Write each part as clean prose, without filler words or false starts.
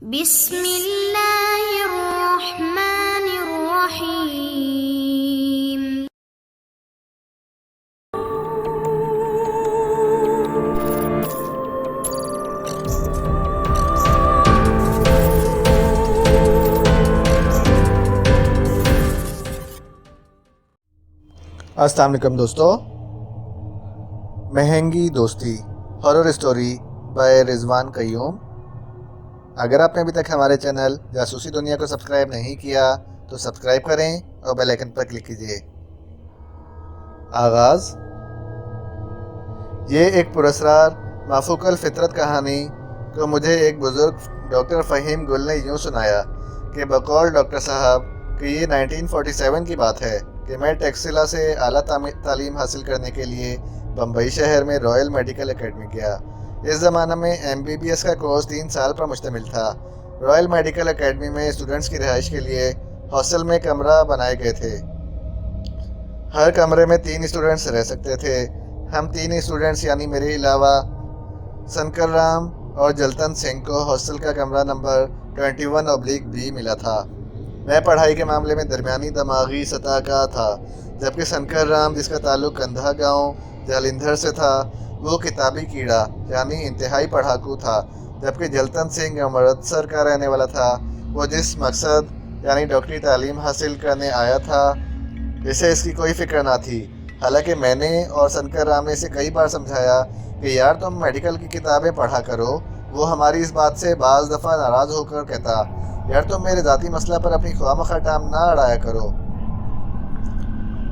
बिस्मिल्लाहिर्रहमानिर्रहीम। अस्सलाम वालेकुम दोस्तों, महंगी दोस्ती horror story by Rizwan Qayyum. अगर आपने अभी तक हमारे चैनल जासूसी दुनिया को सब्सक्राइब नहीं किया तो सब्सक्राइब करें और बेल आइकन पर क्लिक कीजिए। आगाज़। ये एक पुरस्कार माफूकल फितरत कहानी को मुझे एक बुज़ुर्ग डॉक्टर फ़हीम गुल ने यूँ सुनाया कि बकौल डॉक्टर साहब कि ये 1947 की बात है कि मैं टेक्सिला से आला तालीम हासिल करने के लिए बम्बई शहर में रॉयल मेडिकल एकेडमी गया। इस ज़माना में MBBS का कोर्स 3 साल पर मुश्तमिल था। रॉयल मेडिकल एकेडमी में स्टूडेंट्स की रिहाइश के लिए हॉस्टल में कमरा बनाए गए थे। हर कमरे में 3 स्टूडेंट्स रह सकते थे। हम 3 स्टूडेंट्स यानी मेरे अलावा शंकर राम और जलतन सिंह को हॉस्टल का कमरा नंबर 21/B मिला था। मैं पढ़ाई के मामले में दरमियानी दिमागी सतह का था, जबकि शंकर राम, जिसका ताल्लुक कंधा गांव जालंधर से था, वो किताबी कीड़ा यानी इंतहाई पढ़ाकू था। जबकि जलतन सिंह अमृतसर का रहने वाला था। वो जिस मकसद यानी डॉक्टरी तालीम हासिल करने आया था, इसे इसकी कोई फिक्र ना थी। हालांकि मैंने और शंकर राम ने इसे कई बार समझाया कि यार तुम मेडिकल की किताबें पढ़ा करो। वो हमारी इस बात से बाज़ दफ़ा नाराज़ होकर कहता, यार तुम मेरे ज़ाती मसला पर अपनी ख्वामखा टांग ना अड़ाया करो।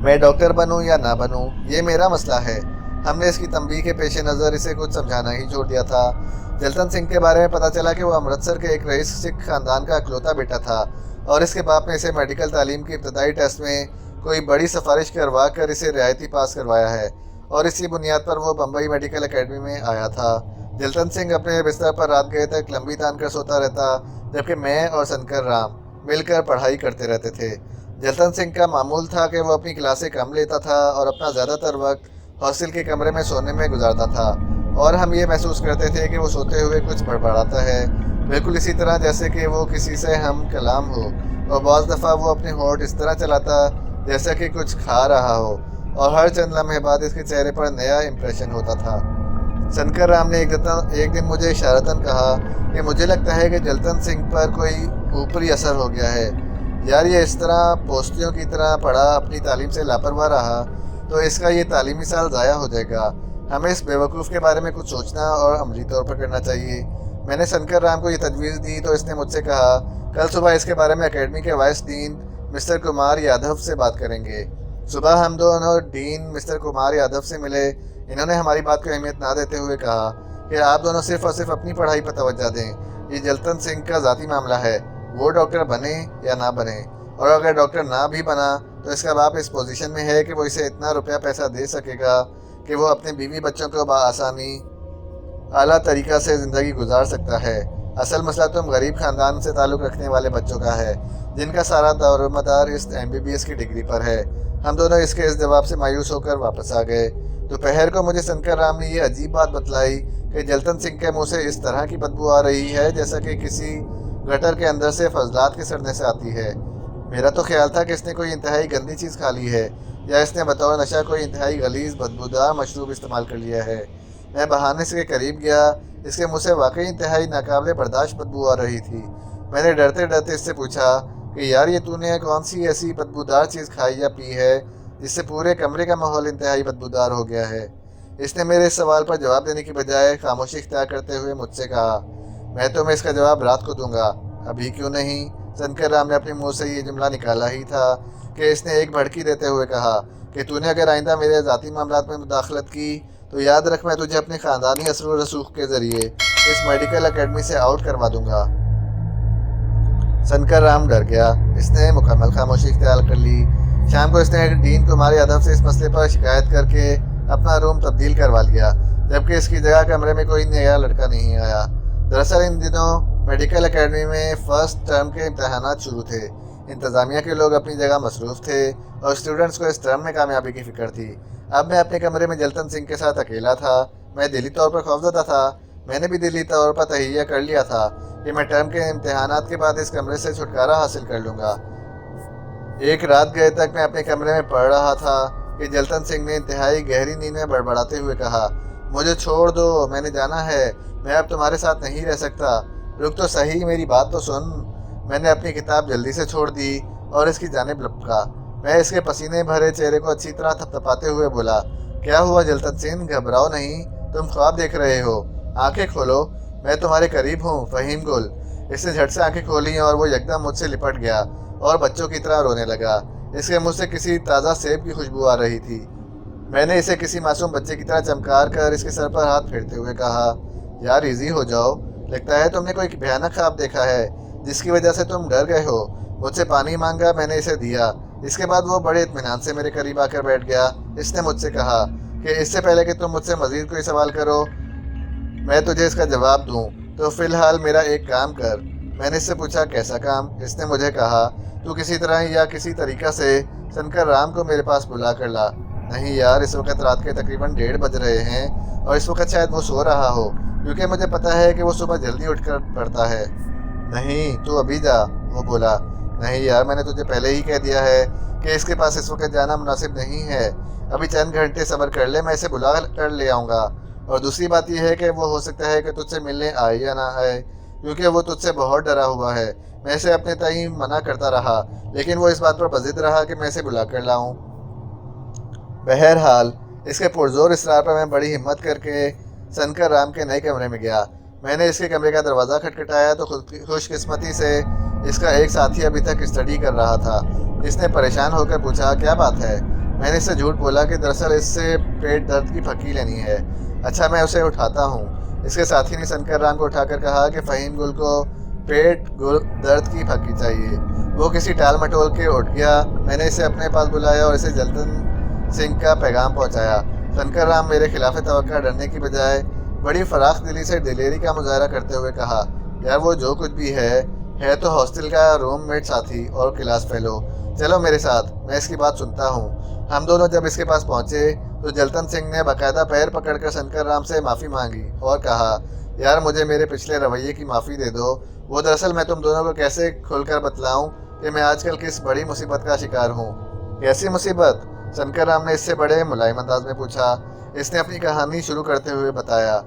मैं डॉक्टर बनूं या ना बनूं, ये मेरा मसला है। हमने इसकी तंबीह के पेश नज़र इसे कुछ समझाना ही छोड़ दिया था। जलतन सिंह के बारे में पता चला कि वो अमृतसर के एक रईस सिख खानदान का इकलौता बेटा था और इसके बाप ने इसे मेडिकल तालीम के इब्तदाई टेस्ट में कोई बड़ी सिफारिश करवा कर इसे रियायती पास करवाया है और इसी बुनियाद पर वो बम्बई मेडिकल एकेडमी में आया था। जलतन सिंह अपने बिस्तर पर रात गए तक लंबी तान कर सोता रहता, जबकि मैं और शंकर राम मिलकर पढ़ाई करते रहते थे। जलतन सिंह का मामूल था कि वो अपनी क्लासें कम लेता था और अपना ज़्यादातर वक्त हॉस्टल के कमरे में सोने में गुजारता था और हम ये महसूस करते थे कि वो सोते हुए कुछ बड़बड़ाता है, बिल्कुल इसी तरह जैसे कि वो किसी से हम कलाम हो। और बहुत दफ़ा वो अपने होंठ इस तरह चलाता जैसा कि कुछ खा रहा हो और हर चंद लम्हे बाद इसके चेहरे पर नया इम्प्रेशन होता था। शंकर राम ने एक दिन मुझे इशारतन कहा कि मुझे लगता है कि जलतन सिंह पर कोई ऊपरी असर हो गया है। यार ये इस तरह पोस्तियों की तरह पढ़ा अपनी तालीम से लापरवाह रहा तो इसका ये तालीमी साल ज़ाया हो जाएगा। हमें इस बेवकूफ़ के बारे में कुछ सोचना और अमली तौर पर करना चाहिए। मैंने शंकर राम को ये तजवीज़ दी तो इसने मुझसे कहा, कल सुबह इसके बारे में एकेडमी के vice dean mister Kumar Yadav से बात करेंगे। सुबह हम दोनों डीन मिस्टर कुमार यादव से मिले। इन्होंने हमारी बात को अहमियत ना देते हुए कहा कि आप दोनों सिर्फ और सिर्फ अपनी पढ़ाई पर तवज्जो दें। ये जलतन सिंह का ज़ाती मामला है, वो डॉक्टर बने या ना बने, और अगर डॉक्टर ना भी बना तो इसका बाप इस पोजीशन में है कि वो इसे इतना रुपया पैसा दे सकेगा कि वो अपने बीवी बच्चों को बआसानी आला तरीक़ा से ज़िंदगी गुजार सकता है। असल मसला तुम गरीब ख़ानदान से ताल्लुक़ रखने वाले बच्चों का है, जिनका सारा दारोमदार इस MBBS की डिग्री पर है। हम दोनों इसके इस जवाब से मायूस होकर वापस आ गए। दोपहर को मुझे शंकर राम ने ये अजीब बात बतलाई कि जलतन सिंह के मुँह से इस तरह की बदबू आ रही है जैसा कि किसी गटर के अंदर से फजलात के सड़ने से आती है। मेरा तो ख्याल था कि इसने कोई इंतहाई गंदी चीज़ खा ली है या इसने बतौर नशा कोई इंतहाई गलीज़ बदबूदार मशरूब इस्तेमाल कर लिया है। मैं बहाने से करीब गया। इसके मुँह से वाकई इंतहाई नाकाबिले बर्दाश्त बदबू आ रही थी। मैंने डरते डरते इससे पूछा कि यार ये तूने कौन सी ऐसी बदबूदार चीज़ खाई या पी है जिससे पूरे कमरे का माहौल इंतहाई बदबूदार हो गया है। इसने मेरे इस सवाल पर जवाब देने की बजाय खामोशी इख्तियार करते हुए मुझसे कहा, मैं तुम्हें इसका जवाब रात को दूंगा, अभी क्यों नहीं। शंकर राम ने अपने मुंह से ये जुमला निकाला ही था कि इसने एक भड़की देते हुए कहा कि तूने अगर आइंदा मेरे ज़ाती मामलात में मुदाखलत की तो याद रख मैं तुझे अपने ख़ानदानी असर व रसूख के ज़रिए इस मेडिकल एकेडमी से आउट करवा दूंगा। शंकर राम डर गया। इसने मुकम्मल खामोशी इख्तियार कर ली। शाम को इसने डीन कुमार यादव से इस मसले पर शिकायत करके अपना रूम तब्दील करवा लिया, जबकि इसकी जगह कमरे में कोई नया लड़का नहीं आया। दरअसल इन दिनों मेडिकल एकेडमी में फ़र्स्ट टर्म के इम्तहानात शुरू थे। इंतज़ामिया के लोग अपनी जगह मसरूफ़ थे और स्टूडेंट्स को इस टर्म में कामयाबी की फ़िक्र थी। अब मैं अपने कमरे में जलतन सिंह के साथ अकेला था। मैं दिली तौर पर खौफज़दा था। मैंने भी दिली तौर पर तहैया कर लिया था कि मैं टर्म के इम्तिहानात के बाद इस कमरे से छुटकारा हासिल कर लूँगा। एक रात गए तक मैं अपने कमरे में पढ़ रहा था कि जलतन सिंह ने इंतहाई गहरी नींद में बड़बड़ाते हुए कहा, मुझे छोड़ दो, मैंने जाना है, मैं अब तुम्हारे साथ नहीं रह सकता। रुक तो सही, मेरी बात तो सुन। मैंने अपनी किताब जल्दी से छोड़ दी और इसकी जानिब लपका। मैं इसके पसीने भरे चेहरे को अच्छी तरह थपथपाते हुए बोला, क्या हुआ जलतन सिंह, घबराओ नहीं, तुम ख्वाब देख रहे हो, आंखें खोलो, मैं तुम्हारे करीब हूँ, फहीम गुल। इसने झट से आंखें खोली और वो एकदम मुझसे लिपट गया और बच्चों की तरह रोने लगा। इसके मुँह से किसी ताज़ा सेब की खुशबू आ रही थी। मैंने इसे किसी मासूम बच्चे की तरह चमकार कर इसके सर पर हाथ फेरते हुए कहा, यार इजी हो जाओ, लगता है तुमने कोई भयानक ख्वाब देखा है जिसकी वजह से तुम डर गए हो। मुझसे पानी मांगा, मैंने इसे दिया। इसके बाद वो बड़े इत्मीनान से मेरे करीब आकर बैठ गया। इसने मुझसे कहा कि इससे पहले कि तुम मुझसे मज़ीद कोई सवाल करो, मैं तुझे इसका जवाब दूं, तो फ़िलहाल मेरा एक काम कर। मैंने इससे पूछा, कैसा काम? इसने मुझे कहा, तू किसी तरह या किसी तरीक़ा से शंकर राम को मेरे पास बुला कर ला। नहीं यार, इस वक्त रात के तकरीबन 1:30 बज रहे हैं और इस वक्त शायद वो सो रहा हो, क्योंकि मुझे पता है कि वो सुबह जल्दी उठकर पढ़ता है। नहीं, तू अभी जा, वो बोला। नहीं यार, मैंने तुझे पहले ही कह दिया है कि इसके पास इस वक्त जाना मुनासिब नहीं है। अभी चंद घंटे सब्र कर ले, मैं इसे बुला कर ले आऊँगा। और दूसरी बात यह है कि वो हो सकता है कि तुझसे मिलने आए या ना आए, क्योंकि वो तुझसे बहुत डरा हुआ है। मैं इसे अपने तय मना करता रहा, लेकिन वो इस बात पर बज़िद रहा कि मैं इसे बुला कर लाऊं। बहरहाल इसके पुरजोर इसरार पर मैं बड़ी हिम्मत करके शंकर राम के नए कमरे में गया। मैंने इसके कमरे का दरवाज़ा खटखटाया तो खुशकिस्मती से इसका एक साथी अभी तक स्टडी कर रहा था। इसने परेशान होकर पूछा, क्या बात है? मैंने इससे झूठ बोला कि दरअसल इससे पेट दर्द की फकी लेनी है। अच्छा, मैं उसे उठाता हूँ। इसके साथी ने शंकर राम को उठाकर कहा कि फ़हीम गुल को पेट दर्द की फकी चाहिए। वो किसी टाल मटोल के उठ गया। मैंने इसे अपने पास बुलाया और इसे जलतन सिंह का पैगाम पहुँचाया। शंकर राम मेरे खिलाफ तवक्का डरने की बजाय बड़ी फराख दिली से दिलेरी का मुजाहरा करते हुए कहा, यार वो जो कुछ भी है तो हॉस्टल का रूममेट साथी और क्लास फेलो। चलो मेरे साथ, मैं इसकी बात सुनता हूँ। हम दोनों जब इसके पास पहुँचे तो जलतन सिंह ने बाकायदा पैर पकड़कर शंकर राम से माफ़ी मांगी और कहा, यार मुझे मेरे पिछले रवैये की माफ़ी दे दो। वो दरअसल मैं तुम दोनों को कैसे खुलकर बतलाऊँ कि मैं आजकल किस बड़ी मुसीबत का शिकार हूँ। कैसी मुसीबत? शंकर राम ने इससे बड़े मुलायम अंदाज में पूछा। इसने अपनी कहानी शुरू करते हुए बताया,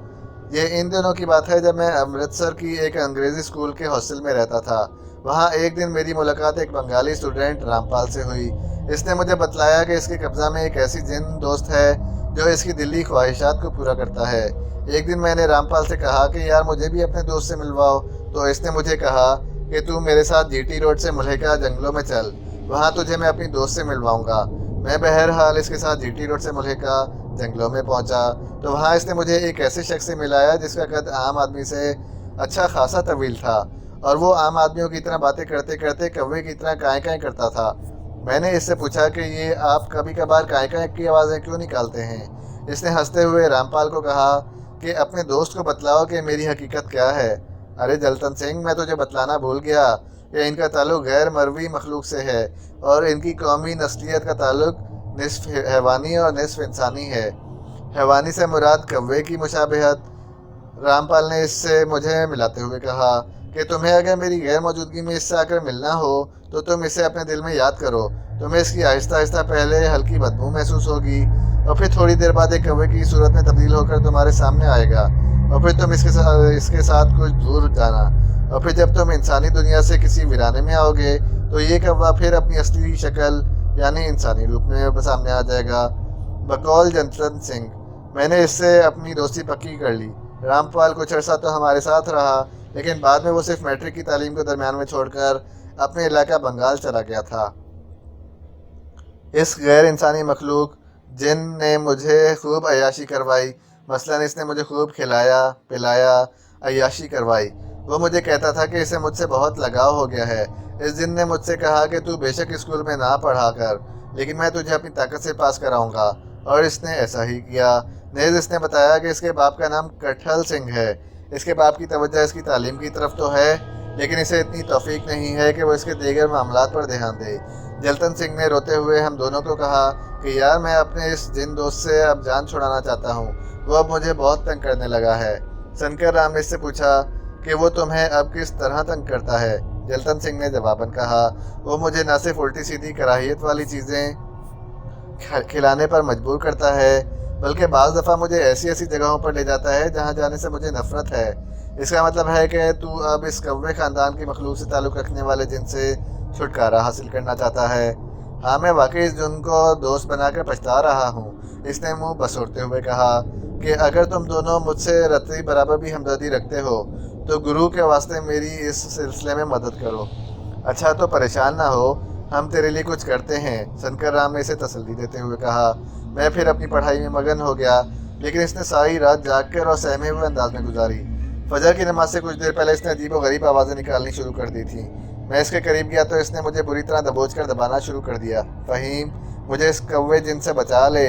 ये इन दिनों की बात है जब मैं अमृतसर की एक अंग्रेज़ी स्कूल के हॉस्टल में रहता था। वहाँ एक दिन मेरी मुलाकात एक बंगाली स्टूडेंट रामपाल से हुई। इसने मुझे बतलाया कि इसके कब्ज़ा में एक ऐसी जिन दोस्त है जो इसकी दिली ख्वाहिशात को पूरा करता है। एक दिन मैंने रामपाल से कहा कि यार मुझे भी अपने दोस्त से मिलवाओ, तो इसने मुझे कहा कि तू मेरे साथ जीटी रोड से मुल्हिका जंगलों में चल, वहाँ तुझे मैं अपनी दोस्त से मिलवाऊँगा। मैं बहरहाल इसके साथ जीटी रोड से मुल्हिका जंगलों में पहुंचा तो वहां इसने मुझे एक ऐसे शख्स से मिलाया जिसका कद आम आदमी से अच्छा खासा तवील था और वो आम आदमियों की तरह बातें करते करते कौवे की तरह काएं काएं करता था। मैंने इससे पूछा कि ये आप कभी कभार काएं काएं की आवाज़ें क्यों निकालते हैं? इसने हंसते हुए रामपाल को कहा कि अपने दोस्त को बतलाओ कि मेरी हकीकत क्या है। अरे जलतन सिंह, मैं तुझे बतलाना भूल गया कि इनका ताल्लुक गैर मरवी मखलूक से है और इनकी कौमी नस्लियत का ताल्लुक निस्फ हैवानी और निस्फ इंसानी है। हैवानी से मुराद कौवे की मुशाबहत। रामपाल ने इससे मुझे मिलाते हुए कहा कि तुम्हें अगर मेरी गैर मौजूदगी में इससे आकर मिलना हो तो तुम इसे अपने दिल में याद करो। तुम्हें इसकी आहिस्ता आहिस्ता पहले हल्की बदबू महसूस होगी और फिर थोड़ी देर बाद एक कौवे की सूरत में तब्दील होकर तुम्हारे सामने आएगा और फिर तुम इसके साथ कुछ दूर जाना और फिर जब तुम इंसानी दुनिया से किसी वीराने में आओगे तो ये कौवा फिर अपनी असली शक्ल यानी इंसानी रूप में सामने आ जाएगा। बकौल जलतन सिंह, मैंने इससे अपनी दोस्ती पक्की कर ली। रामपाल कुछ अर्सा तो हमारे साथ रहा, लेकिन बाद में वो सिर्फ मैट्रिक की तालीम को दरमियान में छोड़कर अपने इलाका बंगाल चला गया था। इस गैर इंसानी मखलूक जिन ने मुझे खूब अय्याशी करवाई। मसलन इसने मुझे खूब खिलाया पिलाया, अय्याशी करवाई। वो मुझे कहता था कि इसे मुझसे बहुत लगाव हो गया है। इस दिन ने मुझसे कहा कि तू बेशक स्कूल में ना पढ़ा कर, लेकिन मैं तुझे अपनी ताकत से पास कराऊंगा, और इसने ऐसा ही किया। नेज़ इसने बताया कि इसके बाप का नाम कटहल सिंह है। इसके बाप की तवज्जो इसकी तालीम की तरफ तो है, लेकिन इसे इतनी तौफीक नहीं है कि वो इसके दीगर मामलात पर ध्यान दे। जलतन सिंह ने रोते हुए हम दोनों को कहा कि यार मैं अपने इस जिन दोस्त से अब जान छुड़ाना चाहता हूँ, वो अब मुझे बहुत तंग करने लगा है। शंकर राम ने इससे पूछा कि वो तुम्हें अब किस तरह तंग करता है। जलतन सिंह ने जवाबन कहा, वो मुझे न सिर्फ उल्टी सीधी कराहियत वाली चीज़ें खिलाने पर मजबूर करता है, बल्कि बाज़ दफ़ा मुझे ऐसी ऐसी जगहों पर ले जाता है जहाँ जाने से मुझे नफ़रत है। इसका मतलब है कि तू अब इस कौवे ख़ानदान की मखलूक से ताल्लुक़ रखने वाले जिन से छुटकारा हासिल करना चाहता है। हाँ, मैं वाकई इस जुन को दोस्त बनाकर पछता रहा हूँ। इसने मुँह बसोरते हुए कहा कि अगर तुम दोनों मुझसे रत्ती बराबर भी हमदर्दी रखते हो तो गुरु के वास्ते मेरी इस सिलसिले में मदद करो। अच्छा, तो परेशान ना हो, हम तेरे लिए कुछ करते हैं, शंकर राम ने इसे तसल्ली देते हुए कहा। मैं फिर अपनी पढ़ाई में मगन हो गया, लेकिन इसने सारी रात जाग कर और सहमे हुए अंदाज में गुजारी। फजर की नमाज से कुछ देर पहले इसने अजीब व गरीब आवाज़ें निकालनी शुरू कर दी थी। मैं इसके करीब गया तो इसने मुझे बुरी तरह दबोच कर दबाना शुरू कर दिया। फ़हीम, मुझे इस कौवे जिन से बचा ले,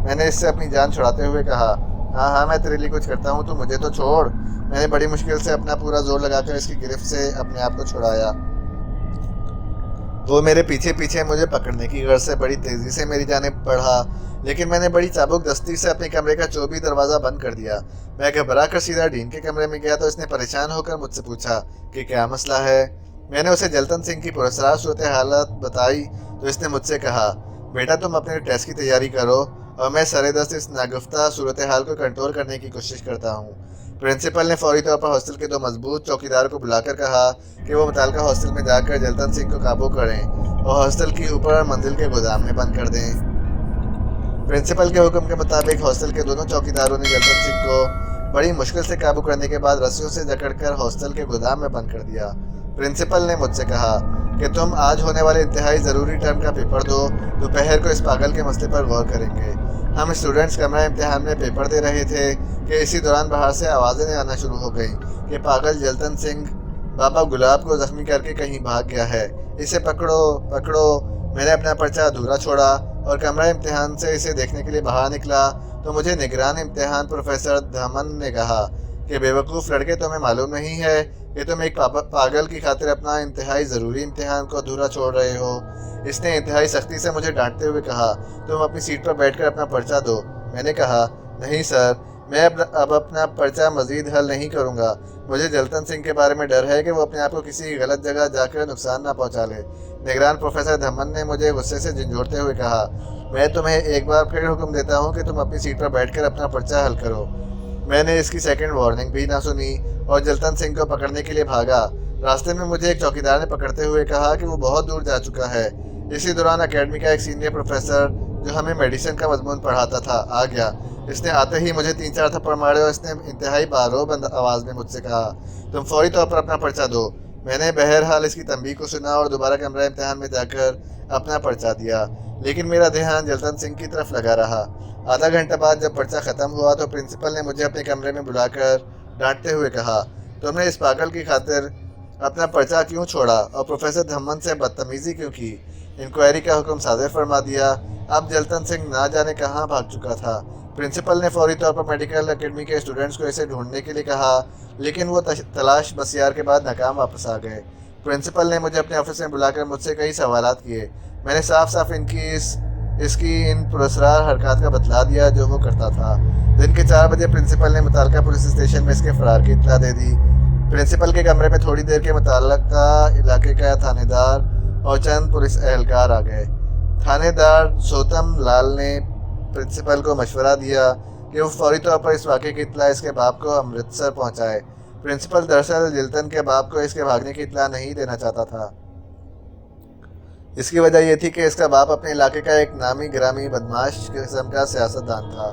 मैंने इससे अपनी जान छुड़ाते हुए कहा। हाँ हाँ, मैं तेरे लिए कुछ करता हूँ, तो मुझे तो छोड़। मैंने बड़ी मुश्किल से अपना पूरा जोर लगाकर इसकी गिरफ्त से अपने आप को छुड़ाया। वो मेरे पीछे पीछे मुझे पकड़ने की गर्ज से बड़ी तेज़ी से मेरी जानिब बढ़ा, लेकिन मैंने बड़ी चाबुक दस्ती से अपने कमरे का चौबी दरवाज़ा बंद कर दिया। मैं घबरा कर सीधा डीन के कमरे में गया तो इसने परेशान होकर मुझसे पूछा कि क्या मसला है। मैंने उसे जलतन सिंह की पुरस्कार सूरत हालत बताई तो इसने मुझसे कहा, बेटा तुम अपने टेस्ट की तैयारी करो और मैं सरेदस्त इस नागुफ्ता सूरत हाल को कंट्रोल करने की कोशिश करता हूँ। प्रिंसिपल ने फौरी तौर पर हॉस्टल के 2 मजबूत चौकीदार को बुलाकर कहा कि वो मुताल्लिका हॉस्टल में जाकर जलतन सिंह को काबू करें और हॉस्टल की ऊपर मंजिल के गोदाम में बंद कर दें। प्रिंसिपल के हुक्म के मुताबिक हॉस्टल के दोनों चौकीदारों ने जलतन सिंह को बड़ी मुश्किल से काबू करने के बाद रस्सियों से जकड़कर हॉस्टल के गोदाम में बंद कर दिया। प्रिंसिपल ने मुझसे कहा कि तुम आज होने वाले इंतहाई ज़रूरी टर्म का पेपर दो, दोपहर को इस पागल के मसले पर गौर करेंगे। हम स्टूडेंट्स कमरा इम्तिहान में पेपर दे रहे थे कि इसी दौरान बाहर से आवाज़ें आना शुरू हो गई कि पागल जलतन सिंह बाबा गुलाब को ज़ख्मी करके कहीं भाग गया है, इसे पकड़ो पकड़ो। मैंने अपना पर्चा अधूरा छोड़ा और कमरा इम्तिहान से इसे देखने के लिए बाहर निकला तो मुझे निगरान इम्तिहान प्रोफेसर धमन ने कहा कि बेवकूफ़ लड़के, तुम्हें मालूम नहीं है कि तुम एक पागल की खातिर अपना इंतहाई ज़रूरी इम्तिहान को अधूरा छोड़ रहे हो। इसने इंतहाई सख्ती से मुझे डांटते हुए कहा, तुम अपनी सीट पर बैठकर अपना पर्चा दो। मैंने कहा, नहीं सर, मैं अब अपना पर्चा मज़ीद हल नहीं करूँगा। मुझे जलतन सिंह के बारे में डर है कि वो अपने आप को किसी गलत जगह जाकर नुकसान ना पहुँचा ले। निगरान प्रोफेसर धमन ने मुझे गुस्से से झंझोड़ते हुए कहा, मैं तुम्हें एक बार फिर हुक्म देता हूँ कि तुम अपनी सीट पर बैठकर अपना पर्चा हल करो। मैंने इसकी सेकंड वार्निंग भी ना सुनी और जलतन सिंह को पकड़ने के लिए भागा। रास्ते में मुझे एक चौकीदार ने पकड़ते हुए कहा कि वो बहुत दूर जा चुका है। इसी दौरान अकेडमी का एक सीनियर प्रोफेसर जो हमें मेडिसिन का मजमून पढ़ाता था आ गया। इसने आते ही मुझे 3-4 थप्पड़ मारे और इसने इंतहाई बारोब आवाज़ में मुझसे कहा, तुम फौरी तौर पर अपना पर्चा दो। मैंने बहरहाल इसकी तंबीह को सुना और दोबारा कमरा इम्तिहान में जाकर अपना पर्चा दिया, लेकिन मेरा ध्यान जलतन सिंह की तरफ लगा रहा। आधा घंटा बाद जब पर्चा ख़त्म हुआ तो प्रिंसिपल ने मुझे अपने कमरे में बुलाकर डांटते हुए कहा, तुमने इस पागल की खातिर अपना पर्चा क्यों छोड़ा और प्रोफेसर धम्मन से बदतमीज़ी क्यों की। इंक्वायरी का हुक्म सादर फरमा दिया। अब जलतन सिंह ना जाने कहाँ भाग चुका था। प्रिंसिपल ने फौरी तौर पर मेडिकल एकेडमी के स्टूडेंट्स को इसे ढूंढने के लिए कहा, लेकिन वो तलाश बसियार के बाद नाकाम वापस आ गए। प्रिंसिपल ने मुझे अपने ऑफिस में बुलाकर मुझसे कई सवालात किए। मैंने साफ साफ इसकी इन पुरस्कार हरकत का बतला दिया जो वो करता था। दिन के 4 बजे प्रिंसिपल ने मुताल्लिका पुलिस स्टेशन में इसके फरार की इत्तला दे दी। प्रिंसिपल के कमरे में थोड़ी देर के मुताल्लिका इलाके का थानेदार और चंद पुलिस एहलकार आ गए। थानेदार सोतम लाल ने प्रिंसिपल को मशवरा दिया कि वो फौरी तौर पर इस वाक़े की इत्तला इसके बाप को अमृतसर पहुंचाए। प्रिंसिपल दरअसल जलतन के बाप को इसके भागने की इत्तला नहीं देना चाहता था। इसकी वजह यह थी कि इसका बाप अपने इलाके का एक नामी गिरामी बदमाश किस्म का सियासतदान था।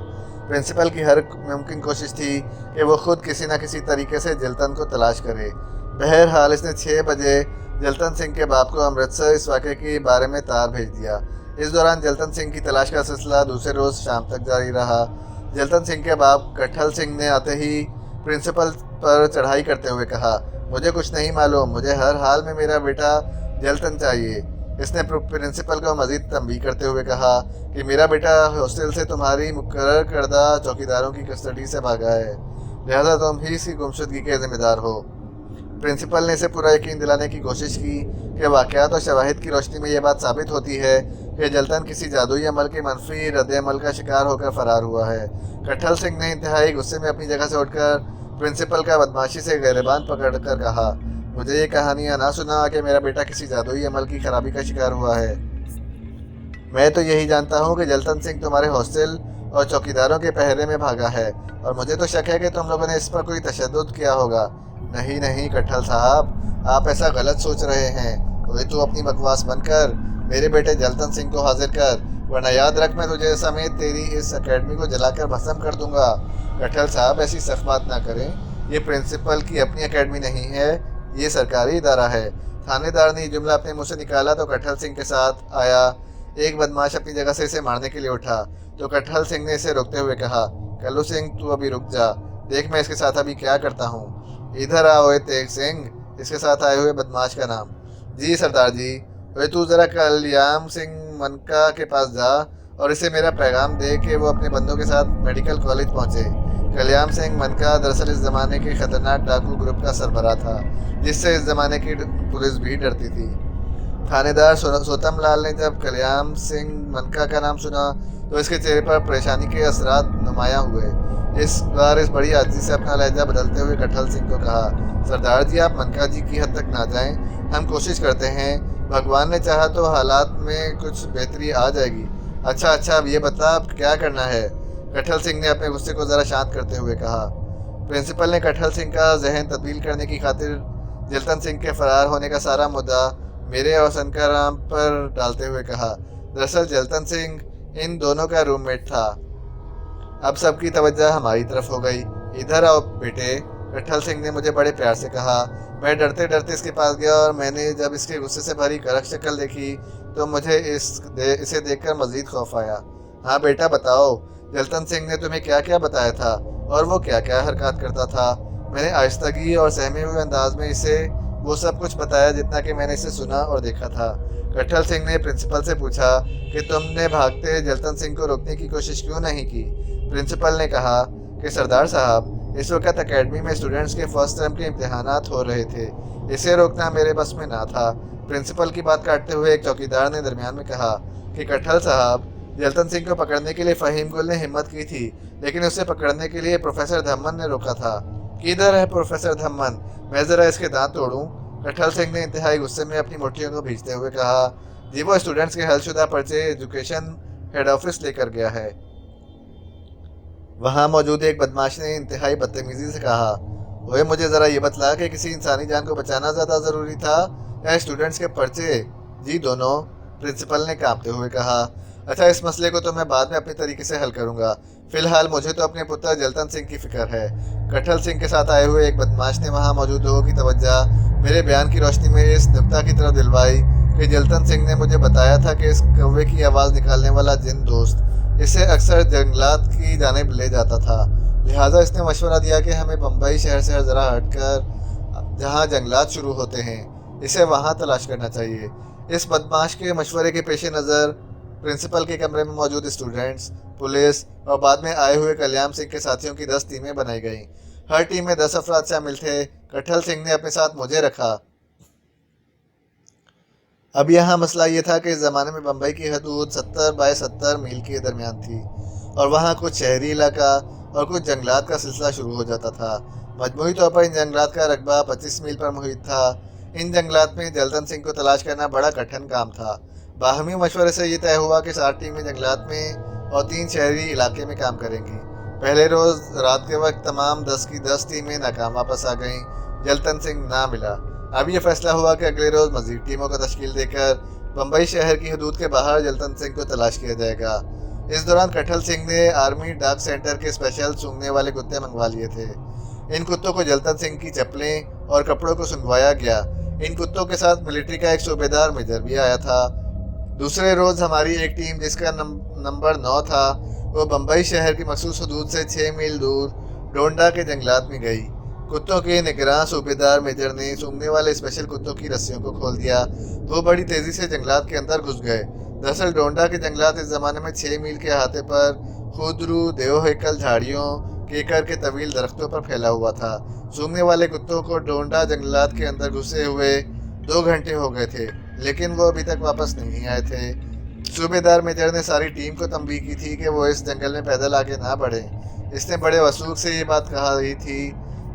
प्रिंसिपल की हर मुमकिन कोशिश थी कि वो खुद किसी न किसी तरीके से जलतन को तलाश करे। बहरहाल इसने 6 बजे जलतन सिंह के बाप को अमृतसर इस वाक़े के बारे में तार भेज दिया। इस दौरान जलतन सिंह की तलाश का सिलसिला दूसरे रोज़ शाम तक जारी रहा। जलतन सिंह के बाप कटहल सिंह ने आते ही प्रिंसिपल पर चढ़ाई करते हुए कहा, मुझे कुछ नहीं मालूम, मुझे हर हाल में मेरा बेटा जलतन चाहिए। इसने प्रिंसिपल को मज़ीद तंबीह करते हुए कहा कि मेरा बेटा हॉस्टल से तुम्हारी मुकर्रर करदा चौकीदारों की कस्टडी से भागा है, लिहाजा तुम ही इसकी गुमशुदगी के ज़िम्मेदार हो। प्रिंसिपल ने इसे पूरा यकीन दिलाने की कोशिश की कि वाक़यात और शवाहिद की रोशनी में यह बात साबित होती है कि जलतन किसी जादुई अमल के मनफी रद्द अमल का शिकार होकर फ़रार हुआ है। कटहल सिंह ने इंतहाई गुस्से में अपनी जगह से उठकर प्रिंसिपल का बदमाशी से गिरबान पकड़कर कहा, मुझे ये कहानियाँ ना सुना कि मेरा बेटा किसी जादुई अमल की खराबी का शिकार हुआ है। मैं तो यही जानता हूँ कि जलतन सिंह तुम्हारे हॉस्टल और चौकीदारों के पहरे में भागा है, और मुझे तो शक है कि तुम लोगों ने इस पर कोई तशद्दुद किया होगा। नहीं नहीं कटहल साहब, आप ऐसा गलत सोच रहे हैं। वही तू अपनी बकवास बंद कर, मेरे बेटे जलतन सिंह को हाजिर कर, वरना याद रख मैं तुझे समेत तेरी इस अकेडमी को जलाकर भस्म कर दूंगा। कटहल साहब, ऐसी सख्त बात ना करें। ये प्रिंसिपल की अपनी अकेडमी नहीं है, ये सरकारी इदारा है। थानेदार ने ये जुमला अपने मुंह से निकाला तो कटहल सिंह के साथ आया एक बदमाश अपनी जगह से इसे मारने के लिए उठा, तो कटहल सिंह ने इसे रोकते हुए कहा, कल्लू सिंह तू अभी रुक जा, देख मैं इसके साथ अभी क्या करता हूँ। इधर आओ तेग सिंह, इसके साथ आए हुए बदमाश का नाम। जी सरदार जी। वे तू ज़रा कल्याण सिंह मनका के पास जा और इसे मेरा पैगाम दे कि वो अपने बंदों के साथ मेडिकल कॉलेज पहुँचे। कल्याण सिंह मनका दरअसल इस ज़माने के खतरनाक डाकू ग्रुप का सरबराह था, जिससे इस ज़माने की पुलिस भी डरती थी। थानेदार सोतम लाल ने जब कल्याण सिंह मनका का नाम सुना तो इसके चेहरे पर परेशानी के असरात नुमायां हुए। इस बार इस बड़ी आदमी से अपना लहजा बदलते हुए कटहल सिंह को कहा, सरदार जी आप मनका जी की हद तक ना जाएं, हम कोशिश करते हैं, भगवान ने चाहा तो हालात में कुछ बेहतरी आ जाएगी। अच्छा अच्छा, अब ये बता अब क्या करना है। कटहल सिंह ने अपने गुस्से को ज़रा शांत करते हुए कहा। प्रिंसिपल ने कटहल सिंह का जहन तब्दील करने की खातिर जलतन सिंह के फरार होने का सारा मुद्दा मेरे और शंकरराम पर डालते हुए कहा, दरअसल जलतन सिंह इन दोनों का रूममेट था। अब सबकी तवज्जो हमारी तरफ हो गई। इधर आओ बेटे, कटहल सिंह ने मुझे बड़े प्यार से कहा। मैं डरते डरते इसके पास गया और मैंने जब इसके गुस्से से भरी कड़क शक्ल देखी तो मुझे इसे देखकर मजीद खौफ आया। हाँ बेटा बताओ, जलतन सिंह ने तुम्हें क्या क्या बताया था और वो क्या क्या हरकत करता था। मैंने आहिस्तगी और सहमे हुए अंदाज में इसे वो सब कुछ बताया जितना कि मैंने इसे सुना और देखा था। कटहल सिंह ने प्रिंसिपल से पूछा कि तुमने भागते जलतन सिंह को रोकने की कोशिश क्यों नहीं की। प्रिंसिपल ने कहा कि सरदार साहब, इस वक्त एकेडमी में स्टूडेंट्स के फर्स्ट टर्म के इम्तिहानात हो रहे थे, इसे रोकना मेरे बस में ना था। प्रिंसिपल की बात काटते हुए एक चौकीदार ने दरमियान में कहा कि कटहल साहब, जलतन सिंह को पकड़ने के लिए फ़हीम गुल ने हिम्मत की थी, लेकिन उसे पकड़ने के लिए प्रोफेसर धम्मन ने रोका था। किधर है प्रोफेसर धम्मन, मैं ज़रा इसके दांत तोड़ूं। कटहल सिंह ने इंतहाई गुस्से में अपनी मुट्ठियों को भींचते हुए कहा, जी वो स्टूडेंट्स के हलशुदा पर्चे एजुकेशन हेड ऑफिस लेकर गया है। वहाँ मौजूद एक बदमाश ने इंतहाई बदतमीजी से कहा, ओए मुझे ज़रा ये बतला कि किसी इंसानी जान को बचाना ज़्यादा ज़रूरी था या स्टूडेंट्स के पर्चे। जी दोनों, प्रिंसिपल ने कांपते हुए कहा। अच्छा, इस मसले को तो मैं बाद में अपने तरीके से हल करूँगा, फ़िलहाल मुझे तो अपने पुत्र जलतन सिंह की फ़िक्र है। कटहल सिंह के साथ आए हुए एक बदमाश ने वहाँ मौजूद लोगों की तवज्जो मेरे बयान की रोशनी में इस नुक्ता की तरफ दिलवाई कि जलतन सिंह ने मुझे बताया था कि इस कौवे की आवाज़ निकालने वाला जिन दोस्त इसे अक्सर जंगलात की जानिब ले जाता था, लिहाजा इसने मशवरा दिया कि हमें बम्बई शहर से ज़रा हटकर जहाँ जंगलात शुरू होते हैं इसे वहाँ तलाश करना चाहिए। इस बदमाश के मशवरे के पेश नज़र प्रिंसिपल के कमरे में मौजूद स्टूडेंट्स, पुलिस और बाद में आए हुए कल्याण सिंह के साथियों की 10 टीमें बनाई गईं। हर टीम में 10 अफराद शामिल थे। कटहल सिंह ने अपने साथ मुझे रखा। अब यहाँ मसला ये था कि इस ज़माने में बम्बई की हदूद 70 बाय 70 मील के दरमियान थी और वहाँ कुछ शहरी इलाका और कुछ जंगलात का सिलसिला शुरू हो जाता था। मजमूई तौर पर इन जंगलात का रकबा 25 मील पर मुहित था। इन जंगलात में जलतन सिंह को तलाश करना बड़ा कठिन काम था। बाहमी मशवरे से ये तय हुआ कि 7 टीमें जंगलात में और 3 शहरी इलाके में काम करेंगी। पहले रोज़ रात के वक्त तमाम 10 की 10 टीमें नाकाम वापस आ गईं। जलतन सिंह ना मिला। अब यह फैसला हुआ कि अगले रोज़ मज़ीद टीमों को तश्कील देकर बम्बई शहर की हदूद के बाहर जलतन सिंह को तलाश किया जाएगा। इस दौरान कटहल सिंह ने आर्मी डाक सेंटर के स्पेशल सूंघने वाले कुत्ते मंगवा लिए थे। इन कुत्तों को जलतन सिंह की चप्पलें और कपड़ों को सुंघवाया गया। इन कुत्तों के साथ मिलिट्री का एक सूबेदार मेजर भी आया था। दूसरे रोज़ हमारी एक टीम, जिसका नंबर 9 था, वो बम्बई शहर की मखसूस हदूद से 6 मील दूर डोंडा के जंगलात में गई। कुत्तों के निगरान सूबेदार मेजर ने सूंघने वाले स्पेशल कुत्तों की रस्सियों को खोल दिया। वो बड़ी तेज़ी से जंगलात के अंदर घुस गए। दरअसल डोंडा के जंगलात इस ज़माने में 6 मील के अहाते पर खुदरू देवहेकल झाड़ियों केकर के तवील दरख्तों पर फैला हुआ था। सूंघने वाले कुत्तों को डोंडा जंगलात के अंदर घुसे हुए 2 घंटे हो गए थे, लेकिन वो अभी तक वापस नहीं आए थे। सूबेदार मेजर ने सारी टीम को तंबीह की थी कि वो इस जंगल में पैदल आगे ना बढ़े। इसने बड़े वसूख से ये बात कहा रही थी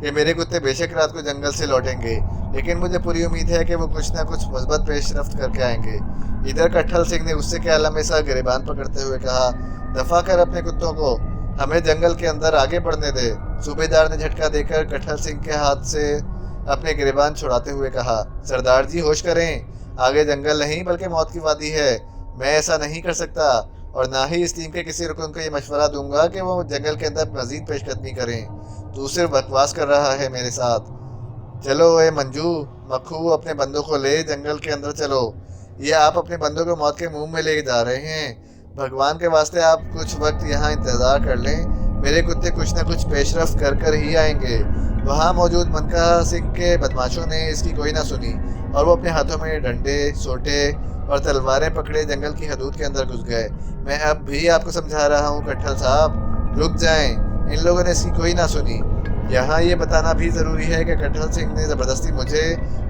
कि मेरे कुत्ते बेशक रात को जंगल से लौटेंगे, लेकिन मुझे पूरी उम्मीद है कि वो कुछ ना कुछ मुस्बत पेशरफ्त करके आएंगे। इधर कट्ठल सिंह ने गुस्से के आलम में सा गिरेबान पकड़ते हुए कहा, दफा कर अपने कुत्तों को, हमें जंगल के अंदर आगे बढ़ने दे। सूबेदार ने झटका देकर कट्ठल सिंह के हाथ से अपने गिरेबान छुड़ाते हुए कहा, सरदार जी होश करें, आगे जंगल नहीं बल्कि मौत की वादी है। मैं ऐसा नहीं कर सकता और ना ही इस टीम के किसी रुकन को ये मशवरा दूंगा कि वो जंगल के अंदर मजीद पेशकदमी करें। तू सिर्फ बकवास कर रहा है मेरे साथ। चलो ए मंजू, मक्खू, अपने बंदों को ले जंगल के अंदर चलो। ये आप अपने बंदों को मौत के मुंह में ले जा रहे हैं। भगवान के वास्ते आप कुछ वक्त यहाँ इंतज़ार कर लें, मेरे कुत्ते कुछ न कुछ पेशरफ कर कर ही आएंगे। वहाँ मौजूद मनका सिंह के बदमाशों ने इसकी कोई ना सुनी और वो अपने हाथों में डंडे, सोटे और तलवारें पकड़े जंगल की हदूद के अंदर घुस गए। मैं अब भी आपको समझा रहा हूँ कट्ठल साहब, रुक जाएं। इन लोगों ने इसकी कोई ना सुनी। यहाँ ये बताना भी ज़रूरी है कि कट्ठल सिंह ने ज़बरदस्ती मुझे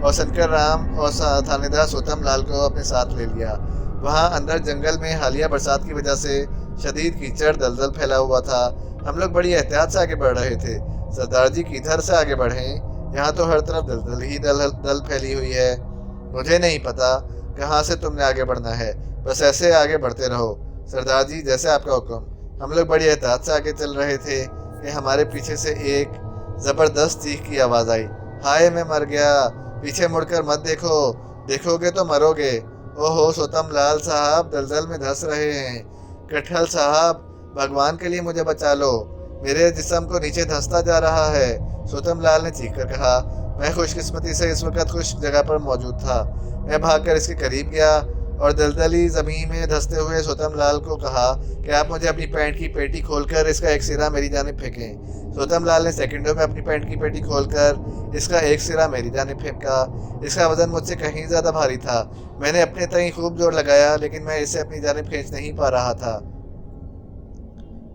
और शंकर राम और थानेदार सोतम लाल को अपने साथ ले लिया। वहाँ अंदर जंगल में हालिया बरसात की वजह से शदीद कीचड़ दलदल फैला हुआ था। हम लोग बड़ी एहतियात से आगे बढ़ रहे थे। सरदार जी किधर से आगे बढ़ें, यहाँ तो हर तरफ दलदल ही दल फैली हुई है। मुझे नहीं पता कहाँ से तुमने आगे बढ़ना है, बस ऐसे आगे बढ़ते रहो। सरदार जी जैसे आपका हुक्म। हम लोग बड़ी एहतियात से आगे चल रहे थे कि हमारे पीछे से एक ज़बरदस्त चीख की आवाज़ आई। हाय मैं मर गया, पीछे मुड़कर मत देखो, देखोगे तो मरोगे। ओहो सोतम लाल साहब दलदल में धंस रहे हैं। कट्ठल साहब भगवान के लिए मुझे बचा लो, मेरे जिस्म को नीचे धंसता जा रहा है। सोतम लाल ने चीख कर कहा। मैं खुशकिस्मती से इस वक्त खुश जगह पर मौजूद था। मैं भागकर इसके करीब गया और दलदली ज़मीन में धंसते हुए सोतम लाल को कहा कि आप मुझे अपनी पैंट की पेटी खोलकर इसका एक सिरा मेरी जानिब फेंकें। सोतम लाल ने सेकंडों में अपनी पैंट की पेटी खोलकर इसका एक सिरा मेरी जानिब फेंका। इसका वजन मुझसे कहीं ज़्यादा भारी था। मैंने अपने तय खूब जोर लगाया, लेकिन मैं इसे अपनी जानिब खींच नहीं पा रहा था।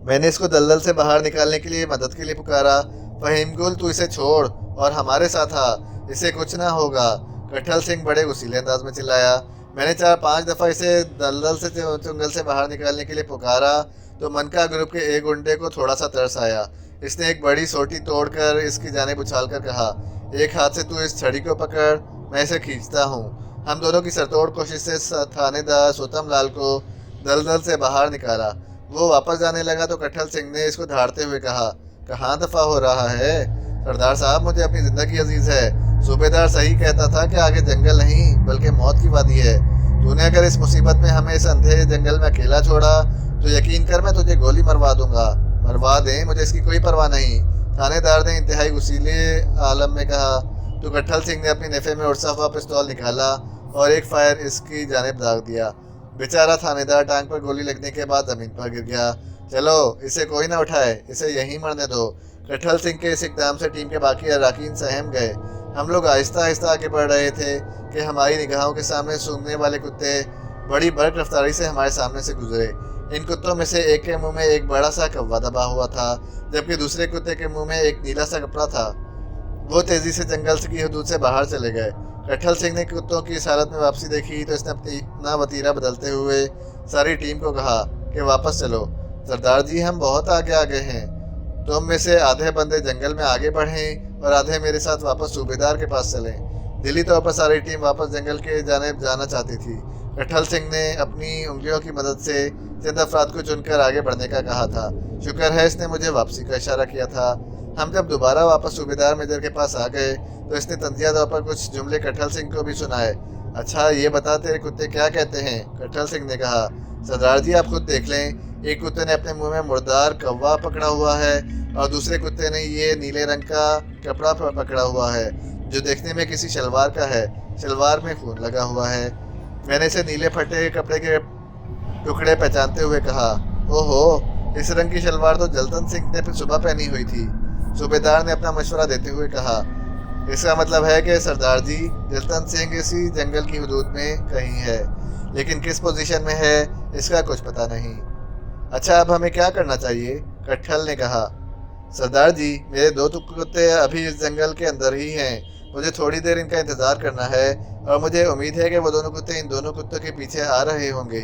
मैंने इसको दलदल से बाहर निकालने के लिए मदद के लिए पुकारा। फहीम गुल तू इसे छोड़ और हमारे साथ आ, इसे कुछ ना होगा। कट्ठल सिंह बड़े गुस्सीले अंदाज में चिल्लाया। मैंने 4-5 दफ़ा इसे दलदल से जंगल से बाहर निकालने के लिए पुकारा तो मनका ग्रुप के एक गुंडे को थोड़ा सा तरस आया। इसने एक बड़ी सोटी तोड़कर इसकी जानिब उछाल कर कहा, एक हाथ से तू इस छड़ी को पकड़, मैं इसे खींचता हूँ। हम दोनों की सरतोड़ कोशिश से थानेदार सोतम लाल को दलदल से बाहर निकाला। वो वापस जाने लगा तो कट्ठल सिंह ने इसको धारते हुए कहा, कहाँ दफा हो रहा है? सरदार साहब मुझे अपनी ज़िंदगी अजीज़ है। सूबेदार सही कहता था कि आगे जंगल नहीं बल्कि मौत की वादी है। तूने अगर इस मुसीबत में हमें इस अंधे जंगल में अकेला छोड़ा तो यकीन कर मैं तुझे गोली मरवा दूंगा। मरवा दें, मुझे इसकी कोई परवाह नहीं। थानेदार ने इंतहाई गुस्सीले आलम में कहा। तो कट्ठल सिंह ने अपनी नेफे में उड़सा हुआ पिस्तौल निकाला और एक फायर इसकी जानिब दाग दिया। बेचारा थानेदार टांग पर गोली लगने के बाद ज़मीन पर गिर गया। चलो इसे कोई ना उठाए, इसे यहीं मरने दो। कट्ठल सिंह के इस इक़दाम से टीम के बाकी अरकान सहम गए। हम लोग आहिस्ता आहिस्ता आगे बढ़ रहे थे कि हमारी निगाहों के सामने सूंघने वाले कुत्ते बड़ी बर्क रफ्तारी से हमारे सामने से गुजरे। इन कुत्तों में से एक के मुंह में एक बड़ा सा कौवा दबा हुआ था, जबकि दूसरे कुत्ते के मुंह में एक नीला सा कपड़ा था। वो तेज़ी से जंगल की हदूद से बाहर चले गए। कट्ठल सिंह ने कुत्तों की इस हालत में वापसी देखी तो इसने अपना वतीरा बदलते हुए सारी टीम को कहा कि वापस चलो। सरदार जी हम बहुत आगे आ गए हैं। तुम में से आधे बंदे जंगल में आगे बढ़ें और आधे मेरे साथ वापस सूबेदार के पास चलें। दिली तौर पर सारी टीम वापस जंगल के जाना चाहती थी। कट्ठल सिंह ने अपनी उंगलियों की मदद से चंद अफराद को चुनकर आगे बढ़ने का कहा था। शुक्र है इसने मुझे वापसी का इशारा किया था। हम जब दोबारा वापस सूबेदार मेजर के पास आ गए तो इसने तंजिया तौर पर कुछ जुमले कट्ठल सिंह को भी सुनाए। अच्छा ये बता तेरे कुत्ते क्या कहते हैं? कट्ठल सिंह ने कहा। सरदार जी आप खुद देख लें, एक कुत्ते ने अपने मुंह में मुर्दार कौवा पकड़ा हुआ है और दूसरे कुत्ते ने ये नीले रंग का कपड़ा पकड़ा हुआ है जो देखने में किसी शलवार का है। शलवार में खून लगा हुआ है। मैंने इसे नीले फटे कपड़े के टुकड़े पहचानते हुए कहा, ओहो इस रंग की शलवार तो जलतन सिंह ने सुबह पहनी हुई थी। सूबेदार ने अपना मशवरा देते हुए कहा, इसका मतलब है कि सरदार जी जलतन सिंह इसी जंगल की हदूद में कहीं है, लेकिन किस पोजीशन में है इसका कुछ पता नहीं। अच्छा अब हमें क्या करना चाहिए? कट्ठल ने कहा। सरदार जी मेरे 2 कुत्ते अभी इस जंगल के अंदर ही हैं। मुझे थोड़ी देर इनका इंतज़ार करना है और मुझे उम्मीद है कि वो दोनों कुत्ते इन दोनों कुत्तों के पीछे आ रहे होंगे।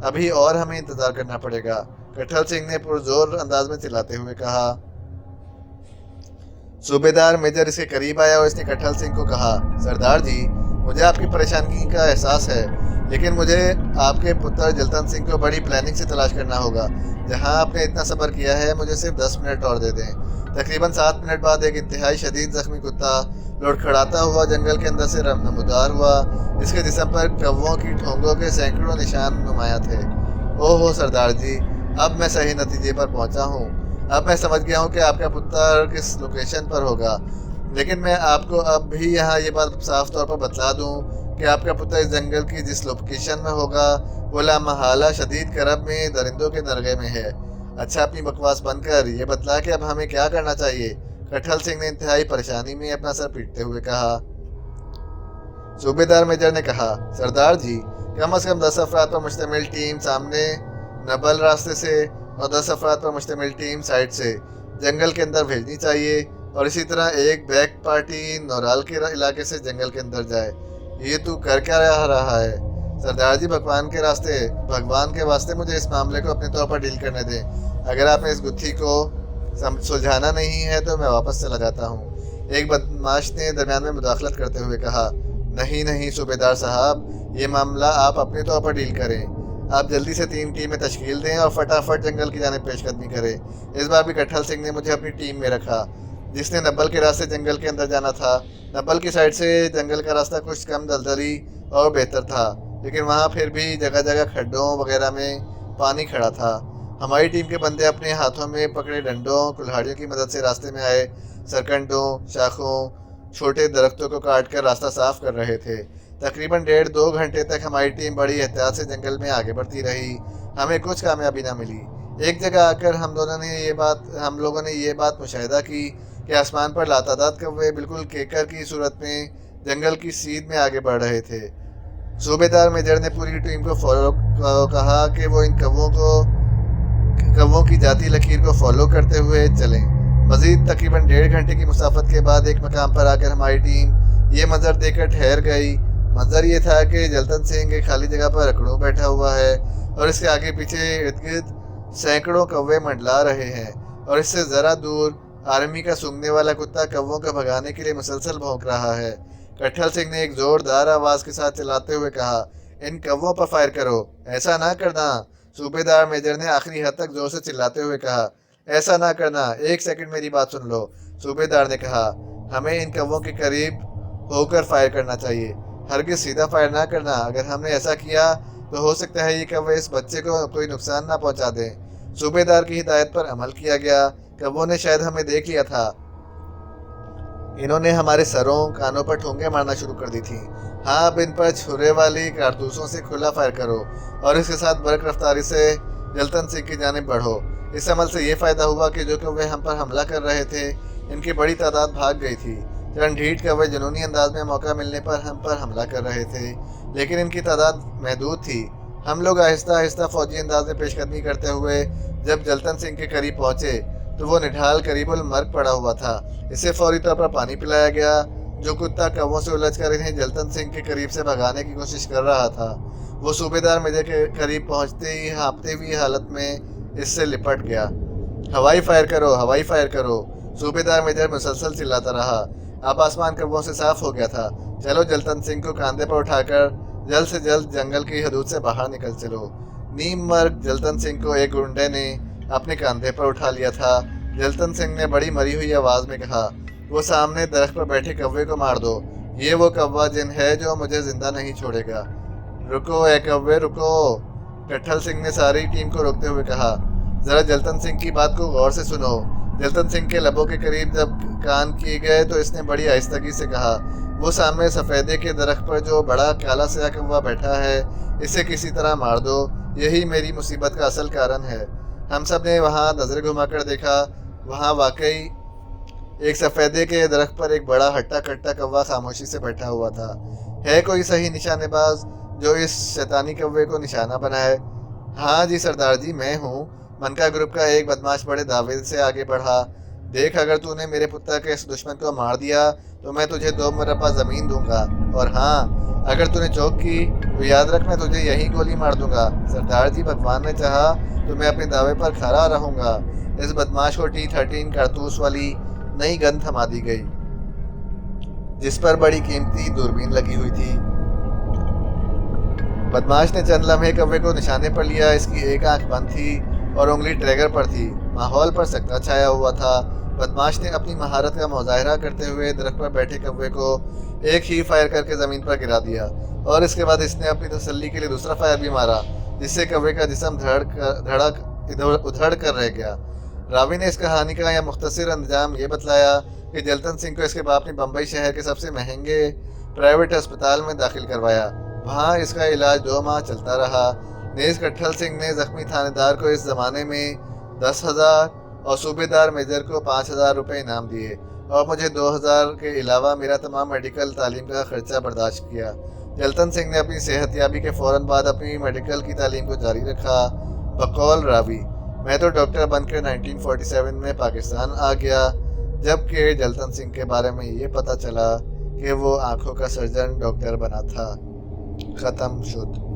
अभी और हमें इंतज़ार करना पड़ेगा। कट्ठल सिंह ने पुरजोर अंदाज में चिल्लाते हुए कहा। सूबेदार मेजर इसके करीब आया और इसने कटहल सिंह को कहा, सरदार जी, मुझे आपकी परेशानी का एहसास है, लेकिन मुझे आपके पुत्र जलतन सिंह को बड़ी प्लानिंग से तलाश करना होगा। जहां आपने इतना सब्र किया है, मुझे सिर्फ 10 मिनट और दे दें। तकरीबन 7 मिनट बाद एक इंतहाई शदीद जख्मी कुत्ता लुढ़खड़ाता हुआ जंगल के अंदर से नमूदार हुआ। इसके जिस्म पर कौवों की ठोंगों के सैकड़ों निशान नुमाया थे। ओहो सरदार जी, अब मैं सही नतीजे पर पहुंचा हूँ। अब मैं समझ गया हूँ कि आपका पुत्र किस लोकेशन पर होगा। लेकिन मैं आपको अब भी यहाँ ये बात साफ तौर पर बतला दूँ कि आपका पुत्र इस जंगल की जिस लोकेशन में होगा वो लामहला शदीद करब में दरिंदों के नरगे में है। अच्छा, अपनी बकवास बंद कर ये बतला कि अब हमें क्या करना चाहिए। कटहल सिंह ने इंतहाई परेशानी में अपना सर पीटते हुए कहा। सूबेदार मेजर ने कहा, सरदार जी, कम से कम 10 अफराद पर मुश्तमिल टीम सामने नबल रास्ते से और 10 अफराद पर मुश्तमिल टीम साइड से जंगल के अंदर भेजनी चाहिए, और इसी तरह एक बैक पार्टी नौराल के इलाके से जंगल के अंदर जाए। ये तू कर क्या रहा है? सरदार जी, भगवान के वास्ते मुझे इस मामले को अपने तौर पर डील करने दें। अगर आपने इस गुत्थी को सुलझाना नहीं है तो मैं वापस चला जाता हूँ। एक बदमाश ने दरमियान में मुदाखलत करते हुए कहा, नहीं नहीं सूबेदार साहब, ये मामला आप अपने तौर पर डील करें। आप जल्दी से 3 टीमें तश्कील दें और फटाफट जंगल की जानिब पेशकदमी करें। इस बार भी कटहल सिंह ने मुझे अपनी टीम में रखा, जिसने नब्बल के रास्ते जंगल के अंदर जाना था। नब्बल की साइड से जंगल का रास्ता कुछ कम दलदली और बेहतर था, लेकिन वहाँ फिर भी जगह जगह खड्डों वगैरह में पानी खड़ा था। हमारी टीम के बंदे अपने हाथों में पकड़े डंडों कुल्हाड़ियों की मदद से रास्ते में आए सरकंडों, शाखों, छोटे दरख्तों को काट कर रास्ता साफ कर रहे थे। तकरीबन 1.5-2 घंटे तक हमारी टीम बड़ी एहतियात से जंगल में आगे बढ़ती रही। हमें कुछ कामयाबी ना मिली। एक जगह आकर हम लोगों ने ये बात मुशाहिदा की कि आसमान पर लातादाद कौवे बिल्कुल केकर की सूरत में जंगल की सीध में आगे बढ़ रहे थे। सूबेदार मेजर ने पूरी टीम को कहा कि वो इन कौवों की जाती लकीर को फॉलो करते हुए चलें। मजीद तकरीबन 1.5 घंटे की मुसाफत के बाद एक मकाम पर आकर हमारी टीम ये मंजर देखकर ठहर गई। मंजर ये था कि जलतन सिंह एक खाली जगह पर अकड़ों बैठा हुआ है और इसके आगे पीछे इर्द गिर्द सैकड़ों कौवे मंडला रहे हैं, और इससे ज़रा दूर आर्मी का सूंघने वाला कुत्ता कौवों को भगाने के लिए मुसलसल भौंक रहा है। कटहल सिंह ने एक जोरदार आवाज़ के साथ चिल्लाते हुए कहा, इन कौवों पर फायर करो, ऐसा ना करना। सूबेदार मेजर ने आखिरी हद तक जोर से चिल्लाते हुए कहा, ऐसा ना करना, 1 सेकंड मेरी बात सुन लो। सूबेदार ने कहा, हमें इन कौवों के करीब होकर फायर करना चाहिए, हरगिज़ सीधा फायर ना करना। अगर हमने ऐसा किया तो हो सकता है ये कौवे इस बच्चे को कोई नुकसान ना पहुंचा दें। सूबेदार की हिदायत पर अमल किया गया। कौवों ने शायद हमें देख लिया था। इन्होंने हमारे सरों कानों पर ठोंगे मारना शुरू कर दी थी। हाँ, अब इन पर छुरे वाली कारतूसों से खुला फायर करो और इसके साथ बरक रफ्तारी से जलतन सिंह की जानिब बढ़ो। इस अमल से ये फ़ायदा हुआ कि जो कौवे हम पर हमला कर रहे थे, इनकी बड़ी तादाद भाग गई थी। चंद ढीठ कौवे जुनूनी अंदाज में मौका मिलने पर हम पर हमला कर रहे थे, लेकिन इनकी तादाद महदूद थी। हम लोग आहिस्ता आहिस्ता फौजी अंदाज में पेशकदमी करते हुए जब जलतन सिंह के करीब पहुँचे तो वो निढाल करीबुल मर्ग पड़ा हुआ था। इसे फौरी तौर पर पानी पिलाया गया। जो कुत्ता कौवों से उलझ कर इन्हें जलतन सिंह के करीब से भगाने की कोशिश कर रहा था, वो सूबेदार मेजर के करीब पहुंचते ही हाँफते हुई हालत में इससे लिपट गया। हवाई फायर करो, हवाई फायर करो, सूबेदार मेजर मुसलसल चिल्लाता रहा। अब आसमान कौवों से साफ हो गया था। चलो, जलतन सिंह को कंधे पर उठाकर जल्द से जल्द जंगल की हदूद से बाहर निकल चलो। नीम मर्ग जलतन सिंह को एक गुंडे ने अपने कंधे पर उठा लिया था। जलतन सिंह ने बड़ी मरी हुई आवाज़ में कहा, वो सामने दरख्त पर बैठे कौवे को मार दो। ये वो कौवा जिन है जो मुझे जिंदा नहीं छोड़ेगा। रुको ए कौवे, रुको, कटहल सिंह ने सारी टीम को रोकते हुए कहा। ज़रा जलतन सिंह की बात को गौर से सुनो। जलतन सिंह के लबों के करीब जब कान किए गए तो इसने बड़ी आहिस्तगी से कहा, वो सामने सफ़ेदे के दरख्त पर जो बड़ा काला स्याह कौवा बैठा है, इसे किसी तरह मार दो। यही मेरी मुसीबत का असल कारण है। हम सब ने वहाँ नज़र घुमाकर देखा। वहाँ वाकई एक सफ़ेदे के दरख्त पर एक बड़ा हट्टा कट्टा कौवा खामोशी से बैठा हुआ था। है कोई सही निशानेबाज जो इस शैतानी कौवे को निशाना बनाए? हाँ जी सरदार जी, मैं हूँ। मनका ग्रुप का एक बदमाश बड़े दावे से आगे बढ़ा। देख, अगर तूने मेरे पुत्र के इस दुश्मन को मार दिया तो मैं तुझे 2 मुरब्बा ज़मीन दूंगा, और हाँ, अगर तूने चौक की तो याद रख मैं तुझे यही गोली मार दूंगा। सरदार जी, भगवान ने चाहा तो मैं अपने दावे पर खड़ा रहूँगा। इस बदमाश को T-13 कारतूस वाली नई गन थमा दी गई, जिस पर बड़ी कीमती दूरबीन लगी हुई थी। बदमाश ने चंद लम्हे कौवे को निशाने पर लिया। इसकी एक आंख बंद थी और उंगली ट्रैगर पर थी। माहौल पर सकता छाया हुआ था। बदमाश ने अपनी महारत का मुजाहरा करते हुए दरख्त पर बैठे कौवे को एक ही फायर करके ज़मीन पर गिरा दिया और इसके बाद इसने अपनी तसल्ली के लिए दूसरा फायर भी मारा, जिससे कौवे का जिस्म धड़क इधर उधड़ कर रह गया। रावी ने इस कहानी का यह मुख्तसर अंजाम ये बतलाया कि जलतन सिंह को इसके बाप ने बम्बई शहर के सबसे महंगे प्राइवेट अस्पताल में दाखिल करवाया। वहाँ इसका इलाज 2 माह चलता रहा। नेज़ कट्ठल सिंह ने जख्मी थानेदार को इस ज़माने में 10,000 और सूबेदार मेजर को 5,000 रुपये इनाम दिए और मुझे 2,000 के अलावा मेरा तमाम मेडिकल तालीम का खर्चा बर्दाश्त किया। जलतन सिंह ने अपनी सेहतयाबी के फ़ौरन बाद अपनी मेडिकल की तालीम को जारी रखा। बकौल रावी, मैं तो डॉक्टर बनकर 1947 में पाकिस्तान आ गया, जबकि जलतन सिंह के बारे में ये पता चला कि वो आँखों का सर्जन डॉक्टर बना था। ख़त्म शुद।